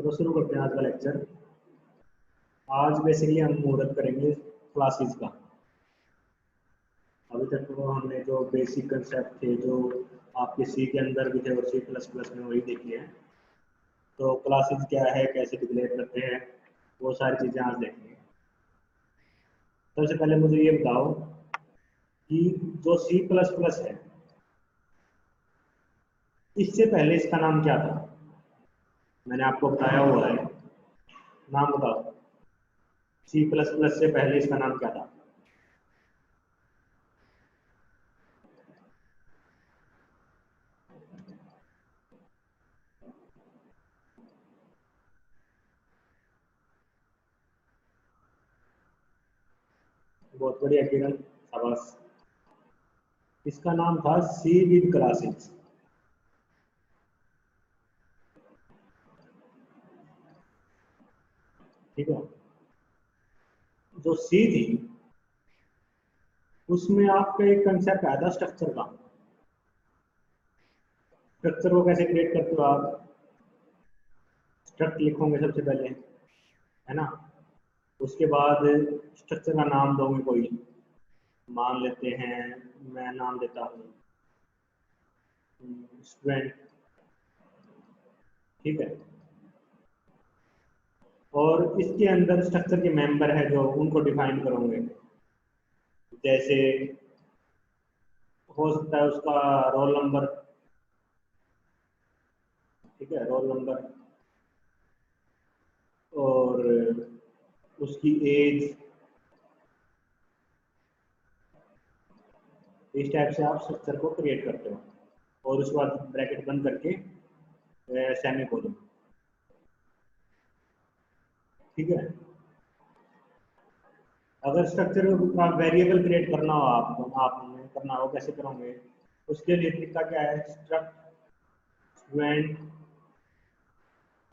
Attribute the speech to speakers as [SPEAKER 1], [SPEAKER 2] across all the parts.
[SPEAKER 1] चलो शुरू करते हैं आज का लेक्चर। आज बेसिकली हम मुहूर्त करेंगे क्लासेस का। अभी तक तो हमने जो बेसिक कंसेप्ट थे जो आपके सी के अंदर भी थे और सी प्लस प्लस में वही देखे हैं। तो क्लासेस क्या है, कैसे डिक्लेयर करते हैं, वो सारी चीज़ें आज देखेंगे। सबसे पहले मुझे ये बताओ कि जो सी प्लस प्लस है इससे पहले इसका नाम क्या था। मैंने आपको बताया हुआ है, नाम बताओ। सी प्लस प्लस से पहले इसका नाम क्या था? बहुत बढ़िया किरण, शाबाश। इसका नाम था सी विद क्लासेस। ठीक है। जो सी थी उसमें आपका एक कंसेप्ट आया था स्ट्रक्चर का। स्ट्रक्चर को कैसे क्रिएट करते हो आप? स्ट्रक्ट लिखोगे सबसे पहले, है ना। उसके बाद स्ट्रक्चर का नाम दोगे कोई। मान लेते हैं, मैं नाम देता हूँ स्टूडेंट। ठीक है। और इसके अंदर स्ट्रक्चर के मेंबर है जो उनको डिफाइन करोगे। जैसे हो सकता है उसका रोल नंबर। ठीक है, रोल नंबर और उसकी एज। इस टाइप से आप स्ट्रक्चर को क्रिएट करते हो और उसके बाद ब्रैकेट बंद करके सेमी कोलन। ठीक है। अगर स्ट्रक्चर का वेरिएबल क्रिएट करना हो आपने करना हो, कैसे करोगे? उसके लिए तरीका क्या है? स्ट्रक्ट स्टूडेंट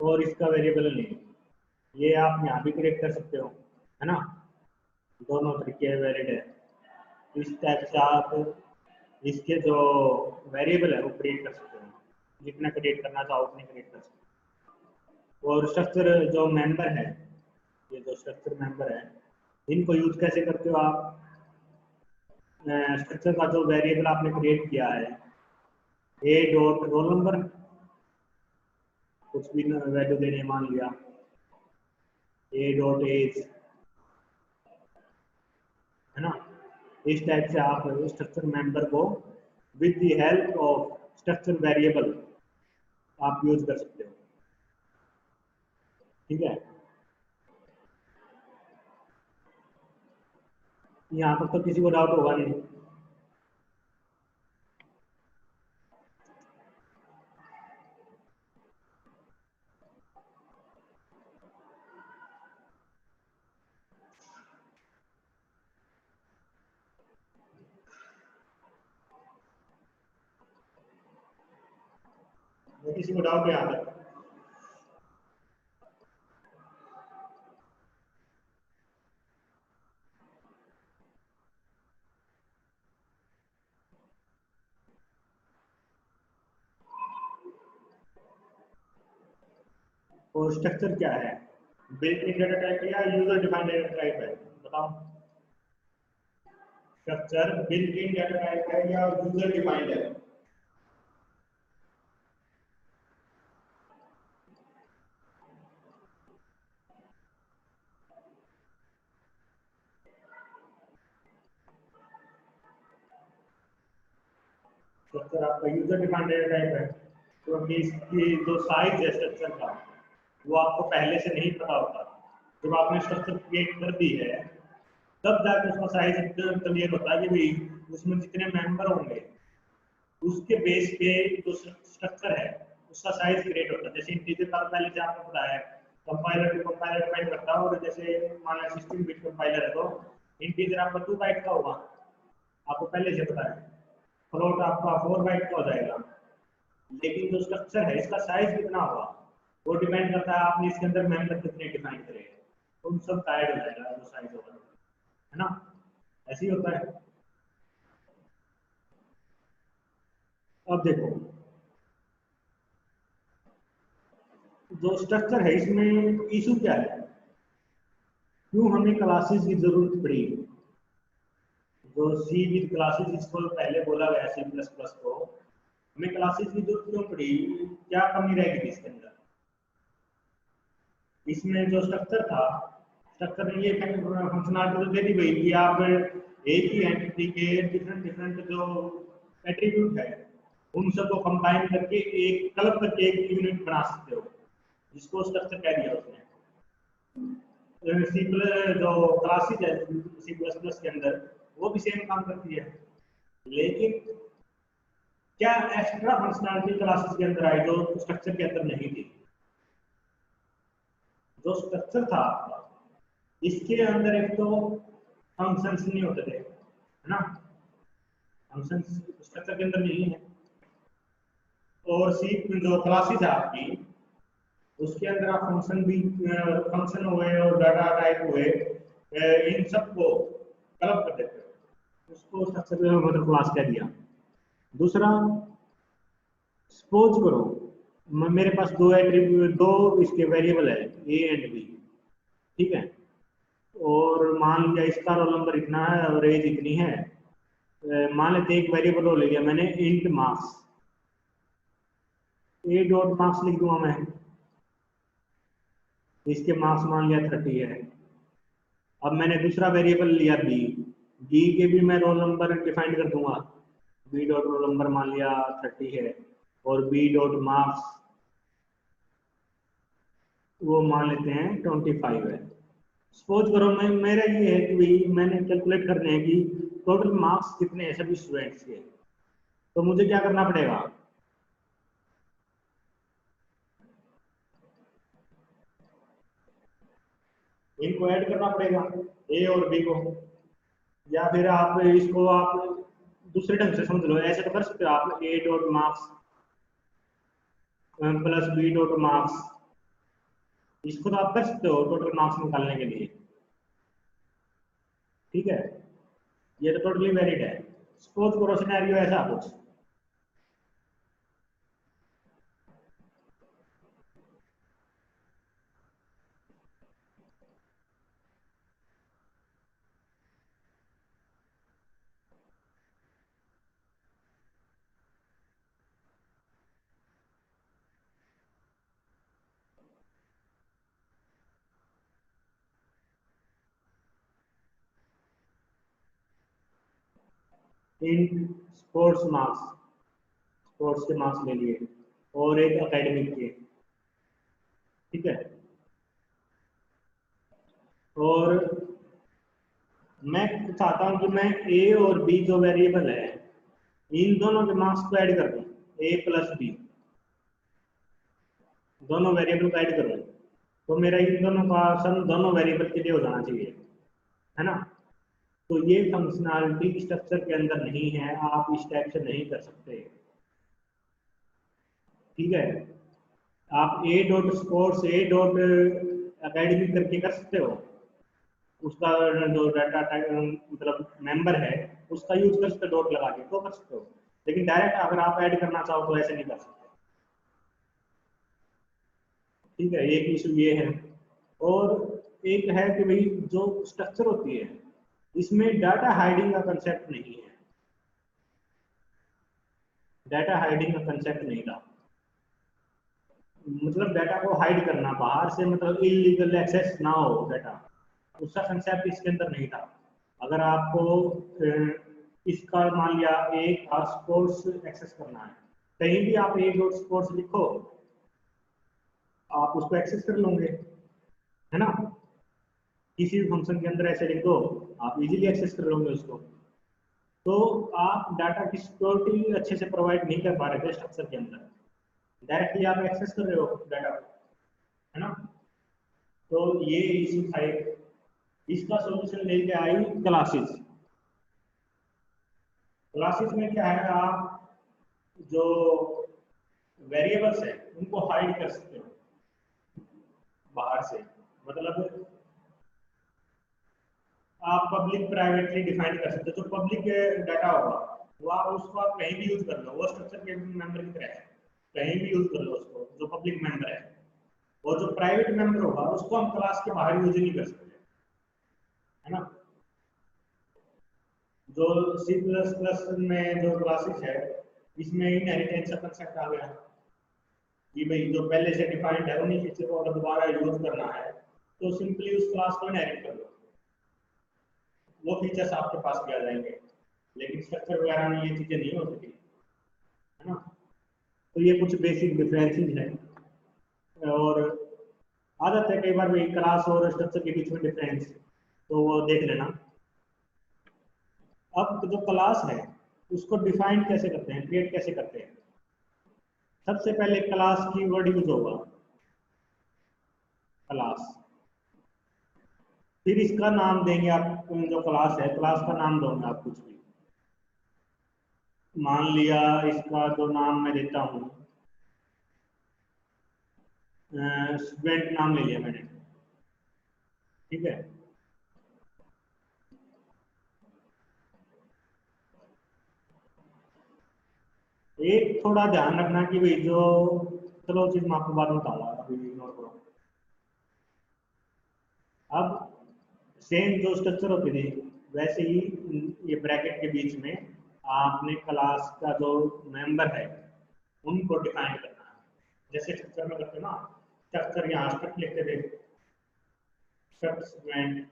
[SPEAKER 1] और इसका वेरिएबल नेम, ये आप यहाँ भी क्रिएट कर सकते हो, है ना। दोनों तरीके वैलिड है। इस टाइप से आप इसके जो वेरिएबल है वो क्रिएट कर सकते हो। जितना क्रिएट करना चाहो उतने क्रिएट कर सकते हो। और स्ट्रक्चर जो मेंबर है, ये जो स्ट्रक्चर मेंबर है, इनको यूज कैसे करते हो आप? स्ट्रक्चर का जो वेरिएबल आपने क्रिएट किया है, ए डॉट रोल नंबर, कुछ भी वैल्यू देने मान लिया, ए डॉट एज, है ना। इस टाइप से आप स्ट्रक्चर मेंबर को with the help of structure variable आप यूज कर सकते हो। ठीक है। यहाँ पर तो किसी को डाउट होगा नहीं। किसी को डाउट है यहाँ पर? और स्ट्रक्चर क्या है? बिल्ट इन डेटा टाइप या यूजर डिफाइंड डेटा टाइप है? बताओ। Structure built in data type है या यूजर डिफाइंड है? स्ट्रक्चर आपका यूजर डिफाइंड डेटा टाइप है क्योंकि इसकी जो साइज है स्ट्रक्चर का वो आपको पहले से नहीं पता होता। जब आपने स्ट्रक्चर क्रिएट कर दी है तब जाकर उसका साइज क्लियर होता है कि भाई उसमें जितने मेंबर होंगे उसके बेस पे जो स्ट्रक्चर है उसका साइज क्रिएट होता है। जैसे इंटीजर का पहले से आपको पता है, कंपाइलर टू कंपाइलर डिफाइन करता है। और जैसे मान लो 16 बिट कंपाइलर है तो इंटीजर आपका 2 बाइट का होगा, आपको पहले से पता है। फ्लोट आपका 4 बाइट का हो जाएगा। लेकिन जो स्ट्रक्चर है इसका साइज कितना होगा वो डिपेंड करता है आपने इसके अंदर मेंबर कितने डिफाइन करे। तो उन सब का ऐड हो जाएगा जो साइज होगा, है ना। ऐसे ही होता है। अब देखो, जो स्ट्रक्चर है इसमें इशू क्या है, क्यों हमें क्लासेस की जरूरत पड़ी? जो सी विद क्लासेस इसको पहले बोला गया सी प्लस प्लस को, हमें क्लासेस की जरूरत क्यों पड़ी? क्या कमी रहेगी इसके अंदर? इसमें जो स्ट्रक्चर था, स्ट्रक्चर ने ये फंक्शनलिटी तो दे दी गई कि आप एक ही एंटिटी के डिफरेंट डिफरेंट जो एट्रीब्यूट है उन सबको कंबाइन करके एक क्लब करके एक यूनिट बना सकते हो, जिसको स्ट्रक्चर कह दिया उसने। सी प्लस जो क्लासेस है सी प्लस प्लस के अंदर वो भी सेम काम करती है, लेकिन क्या एक्स्ट्रा फंक्शनलिटी क्लासेस के अंदर आई जो स्ट्रक्चर के अंदर नहीं थी? जो स्ट्रक्चर था इसके अंदर एक तो फंक्शंस नहीं होते थे, है ना, फंक्शंस स्ट्रक्चर के अंदर नहीं है। और सी जो क्लासेस है आपकी उसके अंदर आप फंक्शन भी फंक्शन हुए और डाटा टाइप हुए इन सबको क्लब कर देते हो, उसको स्ट्रक्चर में मतलब क्लास कह दिया। दूसरा, सपोज करो मेरे पास दो एट्रीब्यूट दो इसके वेरिएबल है ए एंड बी, ठीक है, और मान लिया इसका रोल नंबर इतना है और एज इतनी है। मान लेते एक वेरिएबल हो ले लिया मैंने इंट मार्क्स, ए डॉट मार्क्स लिख दूंगा मैं, इसके मार्क्स मान लिया 30 है। अब मैंने दूसरा वेरिएबल लिया बी, बी के भी मैं रोल नंबर डिफाइन कर दूंगा, बी डॉट रोल नंबर मान लिया 30 है और बी डॉट मार्क्स वो मान लेते हैं 25 है। सपोज करो मैं मेरा ये है कि भाई मैंने कैलकुलेट करने हैं कि टोटल मार्क्स कितने हैं सभी स्टूडेंट्स के, तो मुझे क्या करना पड़ेगा? इनको ऐड करना पड़ेगा ए और बी को, या फिर आप इसको आप दूसरे ढंग से समझ लो, ऐसे तो कर सकते हो आप A dot marks plus B dot marks, इसको तो आप कर सकते हो टोटल मार्क्स निकालने के लिए, ठीक है, ये तो टोटली वैलिड है। सपोज करो सिनेरियो ऐसा कुछ, इन स्पोर्ट्स मार्क्स, स्पोर्ट्स के मार्क्स ले लिए और एक एकेडमिक के, ठीक है, और मैं चाहता हूं कि मैं ए और बी जो वेरिएबल है इन दोनों के मार्क्स को ऐड कर दूं, ए प्लस बी दोनों वेरिएबल को ऐड करूं, तो मेरा इन दोनों का सम दोनों वेरिएबल के लिए हो जाना चाहिए, है ना। तो ये फंक्शनैलिटी स्ट्रक्चर के अंदर नहीं है, आप इस टाइप से नहीं कर सकते, ठीक है। आप A dot sports A dot academic करके कर सकते हो, उसका जो डाटा मतलब मेंबर है उसका यूज कर सकते हो डॉट लगा के, तो कर सकते हो, लेकिन डायरेक्ट अगर आप ऐड करना चाहो तो ऐसे नहीं कर सकते, ठीक है। एक इशू ये है, और एक है कि भाई जो स्ट्रक्चर होती है इसमें डाटा हाइडिंग का कंसेप्ट नहीं है, डाटा हाइडिंग का कंसेप्ट नहीं था, मतलब डाटा को हाइड करना बाहर से, मतलब इलीगल एक्सेस ना हो डाटा, उसका कंसेप्ट इसके अंदर नहीं था। अगर आपको इसका मान लिया एक स्पोर्ट्स एक्सेस करना है, कहीं भी आप एक डॉट स्पोर्ट्स लिखो आप उसको एक्सेस कर लोगे, है ना, किसी भी फंक्शन के अंदर ऐसे लिख दो आप इजीली एक्सेस कर लोगे उसको। तो आप डाटा की सिक्योरिटी अच्छे से प्रोवाइड नहीं कर पा रहे थे स्ट्रक्चर के अंदर, डायरेक्टली आप एक्सेस कर रहे हो डाटा को, है ना। तो ये इशू था एक, इसका सॉल्यूशन लेके आई क्लासेस। क्लासेस में क्या है, आप जो वेरिएबल्स है उनको हाइड कर सकते हो बाहर से, मतलब आप पब्लिक प्राइवेटली डिफाइन कर सकते हो, जो पब्लिक डाटा होगा वो आप उसको आप कहीं भी यूज कर लो, वो स्ट्रक्चर के मेंबर की तरह है, कहीं भी यूज कर लो उसको जो पब्लिक मेंबर है, और जो प्राइवेट मेंबर होगा उसको हम क्लास के बाहर यूज नहीं कर सकते, है ना। जो C++ में जो क्लासेस है इसमें इनहेरिटेंस का कंसेप्ट आ गया कि भाई जो पहले से डिफाइंड है उन्हीं फीचर को अगर दोबारा यूज करना है तो सिंपली उस क्लास को इनहेरिट कर लो, वो फीचर्स आपके पास भी आ जाएंगे। लेकिन स्ट्रक्चर वगैरह में ये चीजें नहीं हो सकती, है ना। तो ये कुछ बेसिक डिफरेंसेस हैं। और आ जाता है कई बार वही क्लास और स्ट्रक्चर के बीच में डिफरेंस, तो वो देख लेना। अब जो क्लास है उसको डिफाइन कैसे करते हैं, क्रिएट कैसे करते हैं। सबसे पहले क्लास की वर्ड यूज होगा, क्लास। फिर इसका नाम देंगे आप, जो क्लास है क्लास का नाम दोगे आप कुछ भी। मान लिया इसका जो नाम मैं देता हूँ, स्टूडेंट नाम ले लिया मैंने, ठीक है। एक थोड़ा ध्यान रखना कि भाई जो, चलो चीज मैं आपको बाद में बताऊंगा, अभी इग्नोर करो। अब सेम जो स्ट्रक्चर होती थी वैसे ही ये ब्रैकेट के बीच में आपने क्लास का जो मेंबर है उनको डिफाइन करना है। जैसे स्ट्रक्चर में करते ना, स्ट्रक्चर यहाँ स्ट्रक्ट लिखते थे, स्ट्रक्ट स्टूडेंट,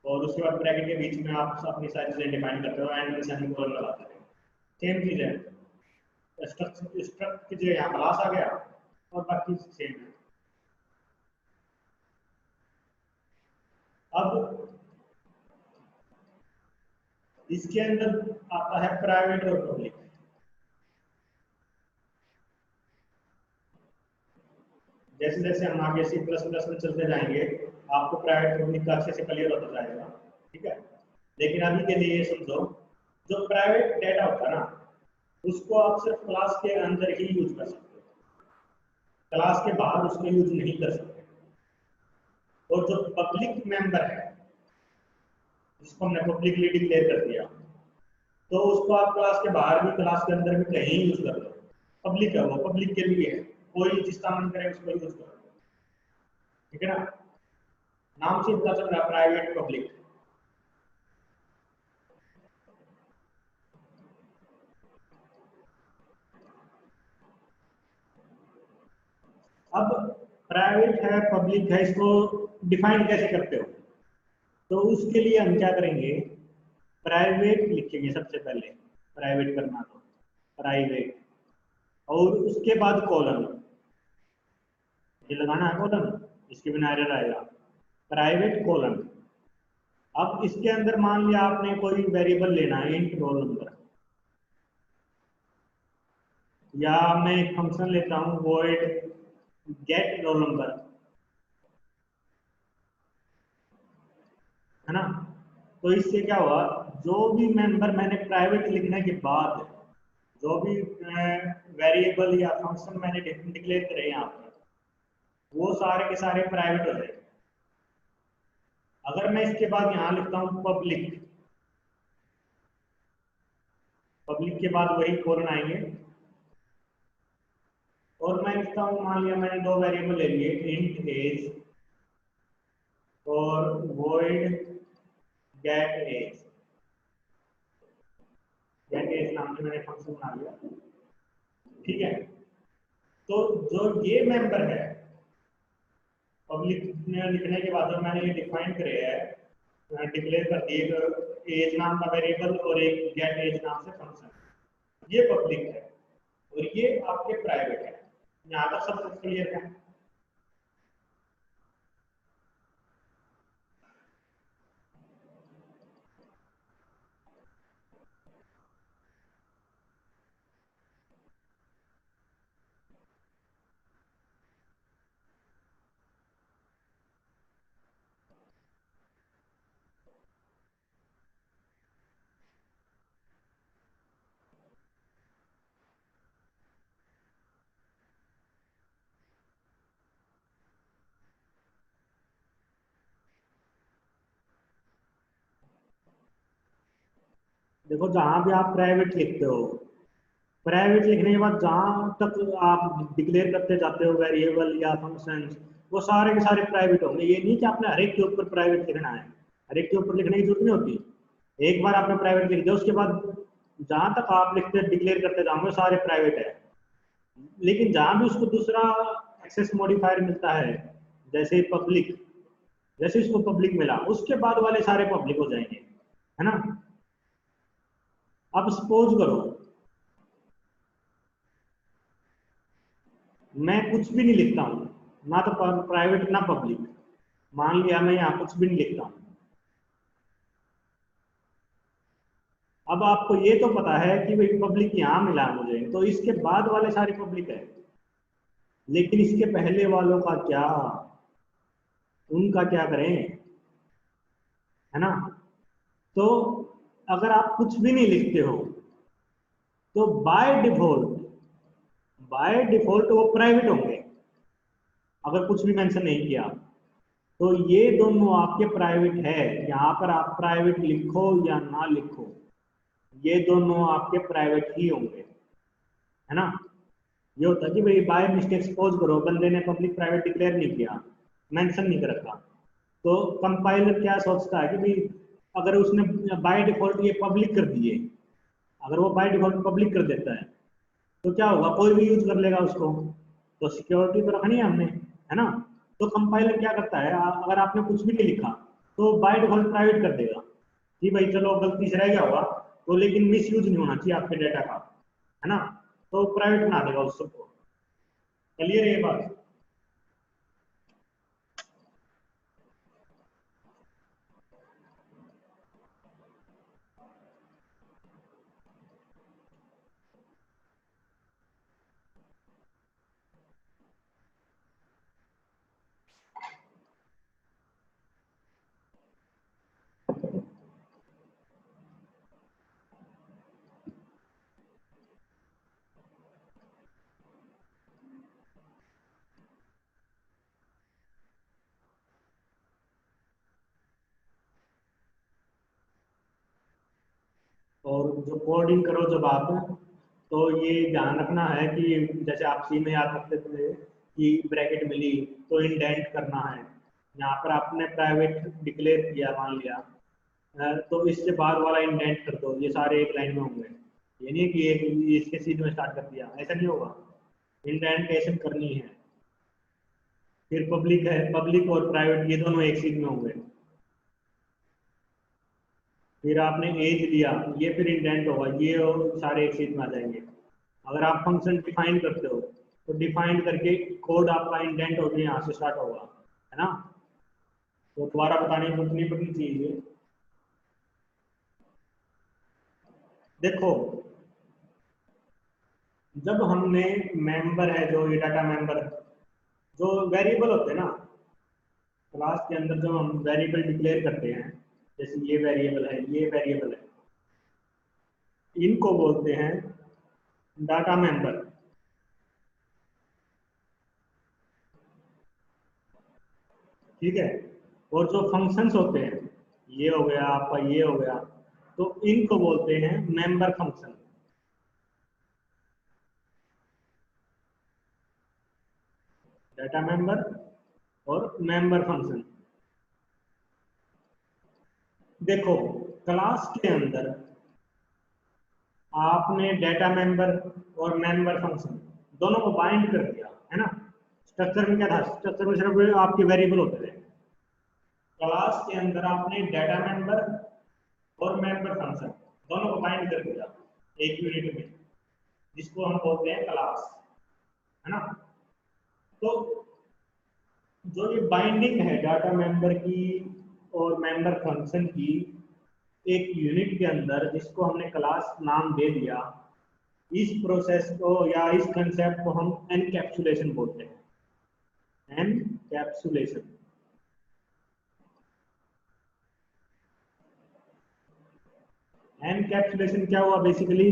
[SPEAKER 1] और उसके बाद ब्रैकेट के बीच में आप अपनी सारी चीजें डिफाइन करते हो, एंड में सेमीकोलन लगाते थे। सेम चीज है, स्ट्रक्ट स्ट्रक्ट की जगह यहाँ क्लास आ गया और बाकी सेम है। अब इसके अंदर आता है प्राइवेट और पब्लिक। जैसे जैसे हम आगे C++ में चलते जाएंगे आपको प्राइवेट पब्लिक का अच्छे से क्लियर होता जाएगा, ठीक है। लेकिन अभी के लिए ये समझो, जो प्राइवेट डेटा होता है ना उसको आप सिर्फ क्लास के अंदर ही यूज कर सकते हो, क्लास के बाहर उसको यूज नहीं कर सकते। और जो पब्लिक मेंबर है जिसको हमने पब्लिकली डिक्लेयर कर दिया, तो उसको आप क्लास के बाहर भी क्लास के अंदर भी कहीं यूज कर लो, पब्लिक है वो, पब्लिक के लिए है, कोई जिसका मन करे उसको यूज करो, ठीक है ना। नाम से पता चल रहा है प्राइवेट पब्लिक। अब प्राइवेट है पब्लिक है, इसको डिफाइन कैसे करते हो, तो उसके लिए हम क्या करेंगे, प्राइवेट लिखेंगे सबसे पहले, प्राइवेट करना तो प्राइवेट, और उसके बाद कॉलन, ये लगाना है कॉलन, इसके बिना एरर आएगा, प्राइवेट कॉलन। अब इसके अंदर मान लिया आपने कोई वेरिएबल लेना है, इंट रोल नंबर, या मैं एक फंक्शन लेता हूँ void get roll number, है ना। तो इससे क्या हुआ, जो भी मेंबर मैंने प्राइवेट लिखने के बाद, जो भी वेरिएबल या फंक्शन मैंने डिक्लेयर करे यहाँ पर, वो सारे के सारे प्राइवेट हो जाए। अगर मैं इसके बाद यहाँ लिखता हूँ पब्लिक, पब्लिक के बाद वही कोलन आएंगे, और मैं लिखता हूँ, मान लिया मैंने दो वेरिएबल ले लिए, इंट एज और void get age, get age नाम से मैंने फंक्शन बना लिया, ठीक है। तो जो ये मेंबर है पब्लिक में लिखने के बाद मैंने ये डिफाइन करे है, डिक्लेयर कर दिए एज नाम का वेरिएबल और एक गेट एज नाम से फंक्शन, ये पब्लिक है और ये आपके प्राइवेट है। यहाँ तक सब कुछ क्लियर है। देखो जहां भी आप प्राइवेट लिखते हो प्राइवेट लिखने के बाद जहाँ तक आप डिक्लेयर करते जाते हो वेरिएबल या फंक्शन, वो सारे के सारे प्राइवेट होंगे। ये नहीं कि आपने हर एक के ऊपर प्राइवेट लिखना है, हर एक के ऊपर लिखने की जरूरत नहीं होती। एक बार आपने प्राइवेट लिख दिया, उसके बाद जहां तक आप लिखते डिक्लेयर करते जाओगे सारे प्राइवेट है। लेकिन जहां भी उसको दूसरा एक्सेस मॉडिफायर मिलता है, जैसे पब्लिक, जैसे इसको पब्लिक मिला उसके बाद वाले सारे पब्लिक हो जाएंगे, है ना। अब सपोज करो मैं कुछ भी नहीं लिखता हूं, ना तो प्राइवेट ना पब्लिक, मान लिया मैं यहाँ कुछ भी नहीं लिखता हूं। अब आपको ये तो पता है कि भाई पब्लिक यहाँ मिला मुझे, तो इसके बाद वाले सारे पब्लिक है, लेकिन इसके पहले वालों का क्या, उनका क्या करें, है ना। तो अगर आप कुछ भी नहीं लिखते हो तो बाय डिफॉल्ट वो प्राइवेट होंगे, अगर कुछ भी मेंशन नहीं किया। तो ये दोनों आपके प्राइवेट है, यहाँ पर आप प्राइवेट लिखो या ना लिखो, ये दोनों आपके प्राइवेट ही होंगे, है ना। ये होता है कि भाई बाय मिस्टेक सपोज करो बंदे ने पब्लिक प्राइवेट डिक्लेयर नहीं किया, मेंशन नहीं कर रखा, तो कंपाइलर क्या सोचता है कि भाई अगर उसने बाय डिफॉल्ट ये पब्लिक कर दिए, अगर वो बाय डिफॉल्ट पब्लिक कर देता है तो क्या होगा, कोई भी यूज कर लेगा उसको, तो सिक्योरिटी तो रखनी है हमने, है ना। तो कंपाइलर क्या करता है, अगर आपने कुछ भी नहीं लिखा तो बाय डिफॉल्ट प्राइवेट कर देगा कि भाई चलो गलती से रह गया होगा, तो लेकिन मिस यूज नहीं होना चाहिए आपके डेटा का, है ना। तो प्राइवेट बना देगा उस सबको। क्लियर है ये बात। और जो कोडिंग करो जब आप, तो ये ध्यान रखना है कि जैसे आप सी में याद रखते थे कि ब्रैकेट मिली तो इंडेंट करना है, यहाँ पर आपने प्राइवेट डिक्लेयर किया मान लिया, तो इसके बाद वाला इंडेंट कर दो, ये सारे एक लाइन में होंगे। ये नहीं कि एक इसके सीध में स्टार्ट कर दिया, ऐसा नहीं होगा, इंडेंटेशन करनी है। फिर पब्लिक है, पब्लिक और प्राइवेट ये दोनों एक सीध में होंगे। फिर आपने एज लिया, ये फिर इंडेंट होगा, ये और सारे एक सीध में आ जाएंगे। अगर आप फंक्शन डिफाइन करते हो तो डिफाइन करके कोड आपका इंडेंट होकर यहाँ से स्टार्ट होगा, है ना। तो दोबारा बताने की नहीं पड़नी चाहिए। देखो जब हमने मेंबर है जो ये डाटा मेंबर, जो वेरिएबल होते हैं ना क्लास के अंदर, जो हम वेरिएबल डिक्लेयर करते हैं, जैसे ये वेरिएबल है, ये वेरिएबल है, इनको बोलते हैं डाटा मेंबर। ठीक है। और जो फंक्शंस होते हैं, ये हो गया आपका, ये हो गया, तो इनको बोलते हैं मेंबर फंक्शन। डाटा मेंबर और मेंबर फंक्शन। देखो क्लास के अंदर आपने डाटा मेंबर और मेंबर फंक्शन दोनों को बाइंड कर दिया, है ना। स्ट्रक्चर में क्या था, स्ट्रक्चर में सिर्फ आपके वेरिएबल होते थे। क्लास के अंदर आपने डाटा मेंबर और मेंबर फंक्शन दोनों को बाइंड कर दिया एक यूनिट में, जिसको हम बोलते हैं क्लास, है ना। तो जो ये बाइंडिंग है डाटा मेंबर की और मेंबर फंक्शन की एक यूनिट के अंदर, जिसको हमने क्लास नाम दे दिया, इस प्रोसेस को या इस कंसेप्ट को हम एनकैप्सुलेशन बोलते हैं। एनकैप्सुलेशन। एनकैप्सुलेशन क्या हुआ, basically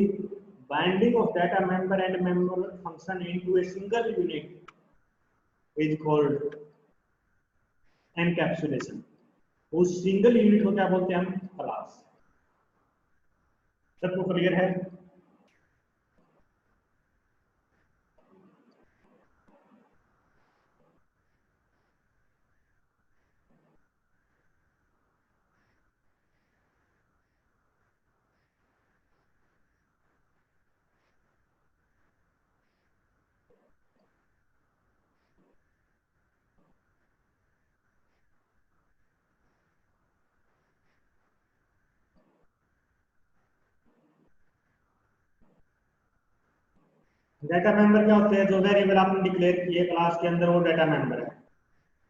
[SPEAKER 1] binding of data member and member function into a single unit is called encapsulation. उस सिंगल यूनिट को क्या बोलते हैं हम, क्लास। सबको क्लियर है। डाटा मेंबर क्या होते हैं? जो वेरिएबल आपने डिक्लेयर किए क्लास के अंदर वो डाटा मेंबर है।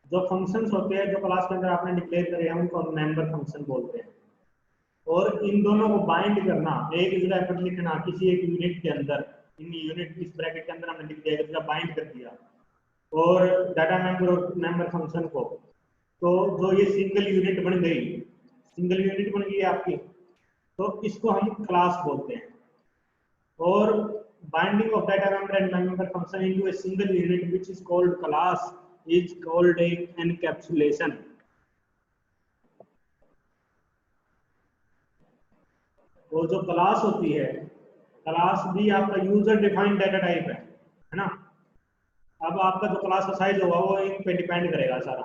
[SPEAKER 1] जो फंक्शंस होते हैं जो क्लास के अंदर आपने डिक्लेयर करे हैं उनको हम मेंबर फंक्शन बोलते हैं। और इन दोनों को बाइंड करना, एक जगह पर लिखना किसी एक यूनिट के अंदर, इन यूनिट इस ब्रैकेट के अंदर हमने लिख दिया, इसका बाइंड कर दिया और डाटा मेंबर और मेंबर फंक्शन को, तो जो ये सिंगल यूनिट बन गई, सिंगल यूनिट बन गई आपकी, तो इसको हम क्लास बोलते हैं। और binding of data member and member function into a single unit which is called class is called a encapsulation. और जो क्लास होती है, क्लास भी आपका यूजर डिफाइंड डाटा टाइप है ना। अब आपका जो क्लास का साइज होगा वो इन पे डिपेंड करेगा सारा,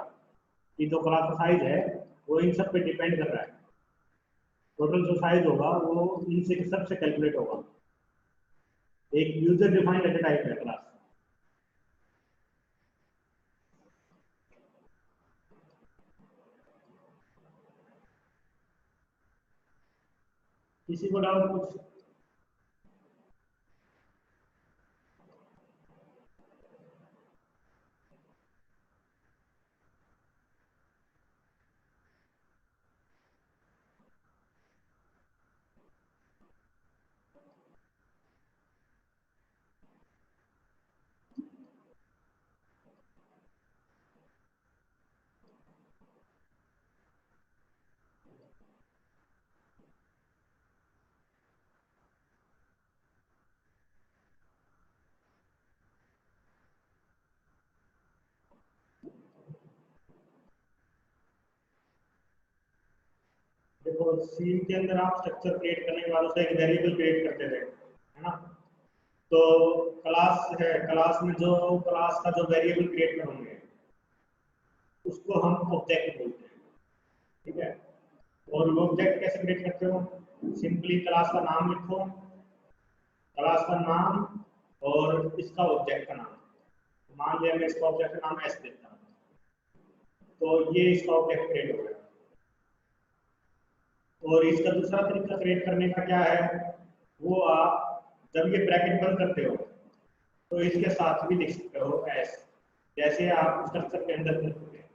[SPEAKER 1] कि जो क्लास का साइज है वो इन सब पे डिपेंड कर रहा है। टोटल जो साइज होगा वो इनसे सबसे कैलकुलेट होगा। एक यूजर डिफाइंड डाटा टाइप है क्लास। किसी को डाउट कुछ? देखो सीन के अंदर आप स्ट्रक्चर क्रिएट करने के बाद उसका एक वेरिएबल क्रिएट करते थे, है ना। तो क्लास है, क्लास में जो क्लास का जो वेरिएबल क्रिएट करोगे उसको हम ऑब्जेक्ट बोलते हैं, ठीक है। और वो ऑब्जेक्ट कैसे क्रिएट करते हो? सिंपली क्लास का नाम लिखो, क्लास का नाम और इसका ऑब्जेक्ट का नाम। मान लिया मैं इसका ऑब्जेक्ट का नाम एस देता हूँ, तो ये इसका ऑब्जेक्ट क्रिएट हो गया। और इसका दूसरा तरीका क्रिएट करने का क्या है, वो आप जब ये ब्रैकेट बंद करते हो तो इसके साथ भी लिख सकते हो एस, जैसे आप स्ट्रक्चर के अंदर करते हैं।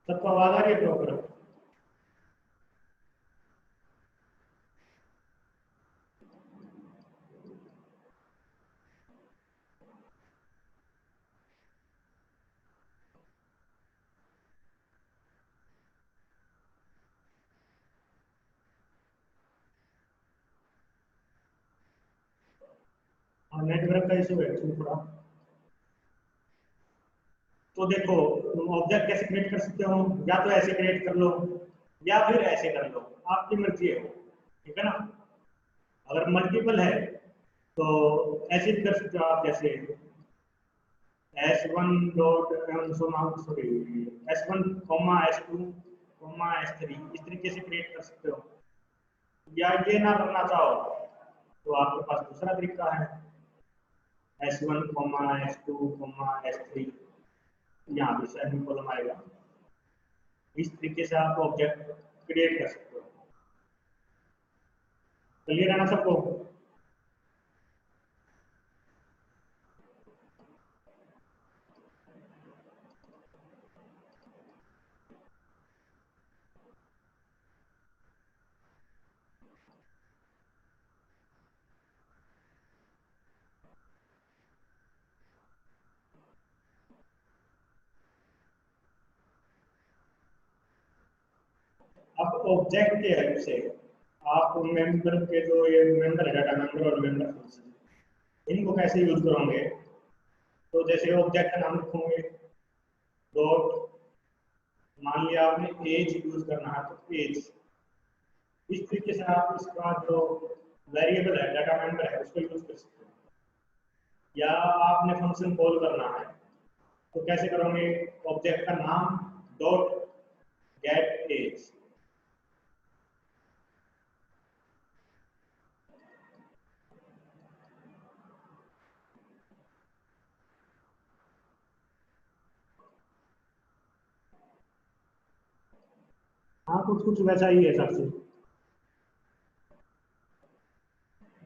[SPEAKER 1] सबको आवाज आ रही है प्रॉपर? हाँ, नेटवर्क का इशू है एक्चुअली थोड़ा। तो देखो ऑब्जेक्ट कैसे क्रिएट कर सकते हो, या तो ऐसे क्रिएट कर लो या फिर ऐसे कर लो, आपकी मर्जी है वो, ठीक है ना। अगर मल्टीपल है तो ऐसे भी कर सकते हो आप, जैसे S1 dot sorry S1 comma S2 comma S3 इस तरीके से क्रिएट कर सकते हो। या ये ना करना चाहो तो आपके पास दूसरा तरीका है, S1 comma S2 comma S3, यहाँ पे सेमी कॉलम आएगा। इस तरीके से आप ऑब्जेक्ट क्रिएट कर सकते हो। क्लियर है ना सबको? अब ऑब्जेक्ट के हेल्प से आप मेंबर के जो ये मेंबर है, डाटा मेंबर और मेंबर फंक्शन, इनको कैसे यूज करोगे? तो जैसे ऑब्जेक्ट का नाम लिखोगे डॉट, मान लिया आपने एज यूज करना है तो एज, इस तरीके से आप इसका जो वेरिएबल है डाटा मेंबर है उसको यूज कर सकते हो। या आपने फंक्शन कॉल करना है तो कैसे करोगे? ऑब्जेक्ट का नाम डॉट गेट एज। हाँ कुछ कुछ वैसा ही है सर से।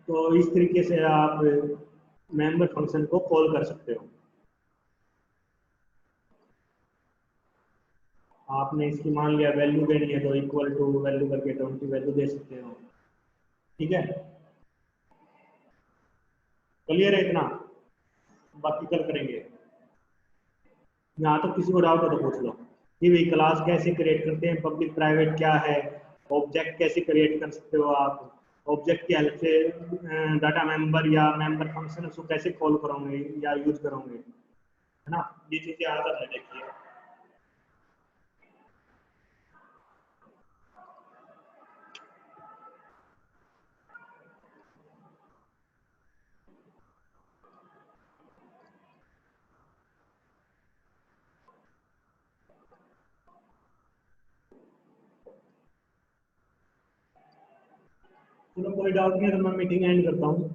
[SPEAKER 1] तो इस तरीके से आप मेंबर फंक्शन को कॉल कर सकते हो। आपने इसकी मान लिया वैल्यू देनी है तो इक्वल टू वैल्यू करके 20 वैल्यू दे सकते हो। ठीक है, क्लियर है इतना, बाकी कल करेंगे। यहाँ तो किसी को डाउट हो तो पूछ लो कि भाई क्लास कैसे क्रिएट करते हैं, पब्लिक प्राइवेट क्या है, ऑब्जेक्ट कैसे क्रिएट कर सकते हो आप, ऑब्जेक्ट की हेल्प से डाटा मेंबर या मेंबर फंक्शन उसको कैसे कॉल करोगे या यूज करोगे, है ना। ये चीजें आदत है देखिए। चलो कोई डाउट नहीं है तो मैं मीटिंग एंड करता हूँ।